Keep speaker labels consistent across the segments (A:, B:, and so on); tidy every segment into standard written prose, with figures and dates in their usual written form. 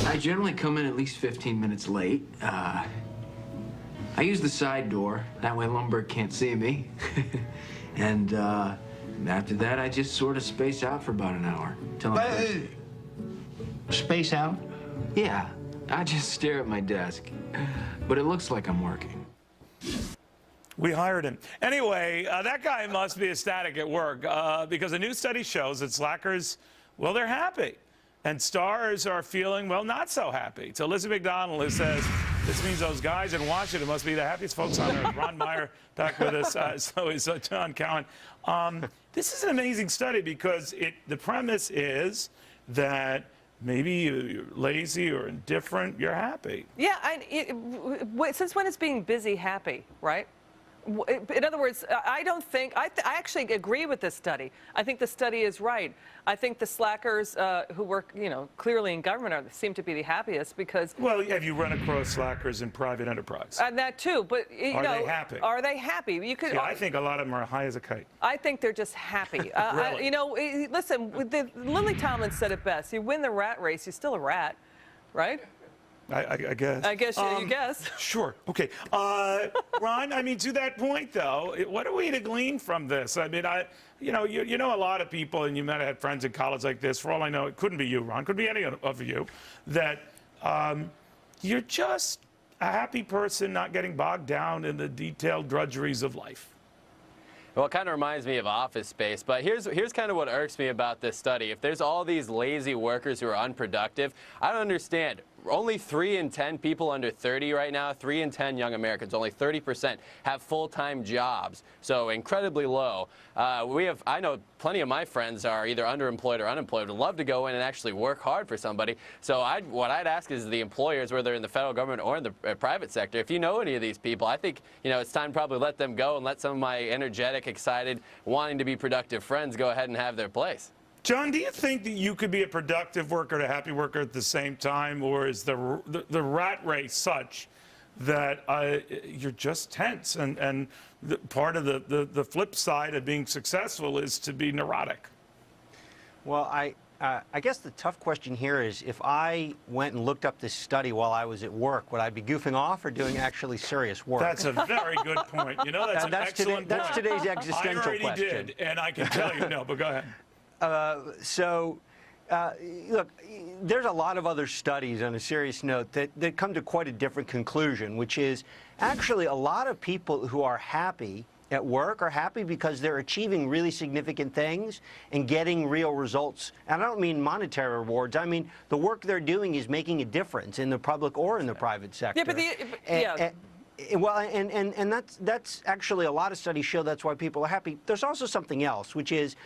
A: I generally come in at least 15 minutes late. I use the side door. That way Lumberg can't see me. And after that, I just sort of space out for about an hour. Till I'm
B: Space out?
A: Yeah, I just stare at my desk. But it looks like I'm working.
C: We hired him. Anyway, that guy must be ecstatic at work because a new study shows that slackers, well, they're happy. And stars are feeling, well, not so happy. So Lizzie McDonald who says this means those guys in Washington must be the happiest folks on earth. Ron Meyer back with us, so is John Cowan. This is an amazing study because the premise is that maybe you're lazy or indifferent, you're happy.
D: Yeah, since when is being busy happy, right? In other words, I don't think, I actually agree with this study. I think the study is right. I think the slackers who work, clearly in government seem to be the happiest because...
C: Well, have you run across slackers in private enterprise?
D: And that too, but,
C: Are they happy?
D: Are they happy? You could.
C: Yeah, I think a lot of them are high as a kite.
D: I think they're just happy.
C: Really?
D: Listen, Lily Tomlin said it best. You win the rat race, you're still a rat, right?
C: I guess.
D: I guess you guess.
C: Sure. Okay. Ron, I mean, to that point, though, what are we to glean from this? I mean, you know a lot of people, and you might have had friends in college like this. For all I know, it couldn't be you, Ron. Could be any of you. That you're just a happy person, not getting bogged down in the detailed drudgeries of life.
E: Well, it kind of reminds me of Office Space, but here's kind of what irks me about this study. If there's all these lazy workers who are unproductive, I don't understand. Only 3 in 10 people under 30 right now, 3 in 10 young Americans, only 30% have full-time jobs, so incredibly low. I know plenty of my friends are either underemployed or unemployed, would love to go in and actually work hard for somebody. So what I'd ask is the employers, whether in the federal government or in the private sector, if you know any of these people, I think it's time to probably let them go and let some of my energetic, excited, wanting to be productive friends go ahead and have their place.
C: John, do you think that you could be a productive worker and a happy worker at the same time, or is the rat race such that you're just tense? And part of the flip side of being successful is to be neurotic.
B: Well, I guess the tough question here is if I went and looked up this study while I was at work, would I be goofing off or doing actually serious work?
C: That's a very good point. That's an excellent point.
B: That's today's existential question.
C: I already did, and I can tell you no, but go ahead.
B: Look, there's a lot of other studies on a serious note that come to quite a different conclusion, which is actually a lot of people who are happy at work are happy because they're achieving really significant things and getting real results. And I don't mean monetary rewards. I mean the work they're doing is making a difference in the public or in the private sector. And that's actually a lot of studies show that's why people are happy. There's also something else, which is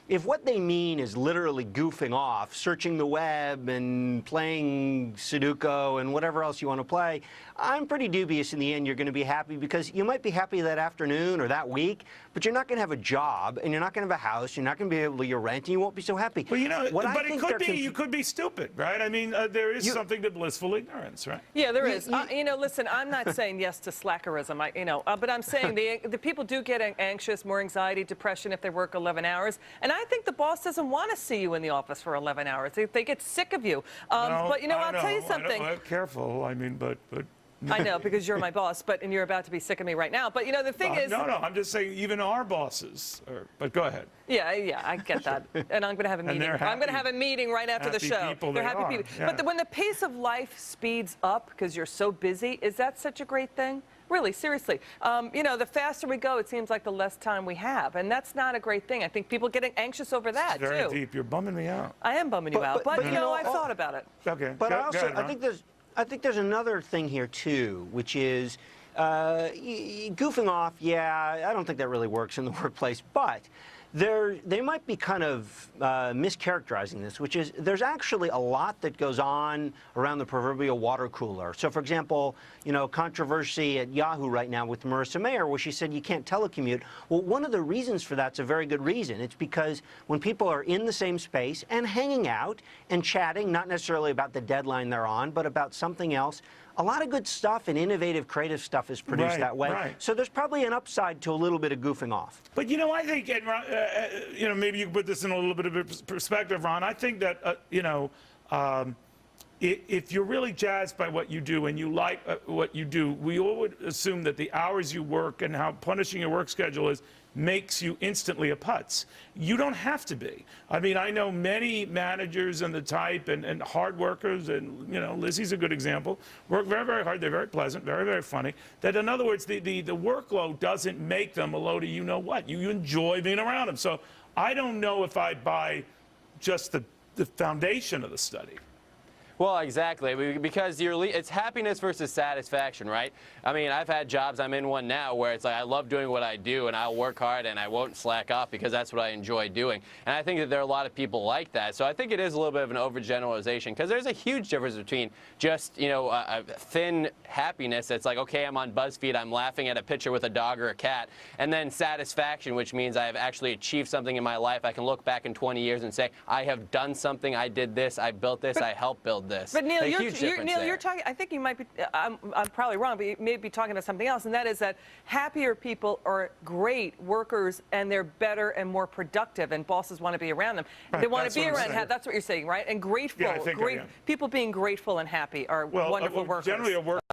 B: if what they mean is literally goofing off, searching the web and playing Sudoku and whatever else you want to play, I'm pretty dubious in the end you're going to be happy because you might be happy that afternoon or that week, but you're not going to have a job and you're not going to have a house, you're not going to be able to pay your rent, and you won't be so happy.
C: Well, you could be stupid, right? I mean, there is something to blissful ignorance, right?
D: Yeah, there is. Listen, I'm not saying yes to slackerism, but I'm saying the people do get anxious, more anxiety, depression if they work 11 hours, and I think the boss doesn't want to see you in the office for 11 hours. They get sick of you. But I'll tell you something.
C: Careful. I mean, but.
D: I know, because you're my boss, and you're about to be sick of me right now. But, the thing is...
C: No, I'm just saying even our bosses are... But go ahead.
D: Yeah, I get that. And I'm going to have a meeting. I'm going to have a meeting right after the show.
C: They're happy people. Yeah.
D: But when the pace of life speeds up because you're so busy, is that such a great thing? Really, seriously. The faster we go, it seems like the less time we have. And that's not a great thing. I think people getting anxious over that,
C: too. Very deep. You're bumming me out.
D: I am bumming you out. But I've thought about it.
C: Okay.
B: But I think there's another thing here, too, which is goofing off. Yeah, I don't think that really works in the workplace. But they might be kind of mischaracterizing this, which is there's actually a lot that goes on around the proverbial water cooler. So, for example, controversy at Yahoo right now with Marissa Meyer, where she said you can't telecommute. Well, one of the reasons for that's a very good reason. It's because when people are in the same space and hanging out and chatting, not necessarily about the deadline they're on, but about something else, a lot of good stuff and innovative, creative stuff is produced that way. Right. So there's probably an upside to a little bit of goofing off.
C: But, I think, maybe you can put this in a little bit of perspective, Ron. I think that, if you're really jazzed by what you do and you like what you do, we all would assume that the hours you work and how punishing your work schedule is makes you instantly a putz. You don't have to be. I mean, I know many managers and the type and hard workers, and Lizzie's a good example, work very, very hard. They're very pleasant, very, very funny. That, in other words, the workload doesn't make them a load of you-know-what. You enjoy being around them. So I don't know if I'd buy just the foundation of the study.
E: Well, exactly, because it's happiness versus satisfaction, right? I mean, I've had jobs, I'm in one now, where it's like I love doing what I do, and I'll work hard, and I won't slack off because that's what I enjoy doing. And I think that there are a lot of people like that. So I think it is a little bit of an overgeneralization, because there's a huge difference between just, a thin happiness. It's like, okay, I'm on BuzzFeed, I'm laughing at a picture with a dog or a cat, and then satisfaction, which means I have actually achieved something in my life. I can look back in 20 years and say, I have done something, I did this, I built this, I helped build this.
D: But Neil,
E: Neil,
D: you're talking. I think you might be. I'm probably wrong, but you may be talking about something else, and that is that happier people are great workers, and they're better and more productive, and bosses want to be around them.
C: Right,
D: They want
C: that's
D: to be
C: what I'm
D: around.
C: saying.
D: That's what you're saying, right? And grateful.
C: Yeah, I think I am.
D: People being grateful and happy are wonderful workers.
C: Generally, a work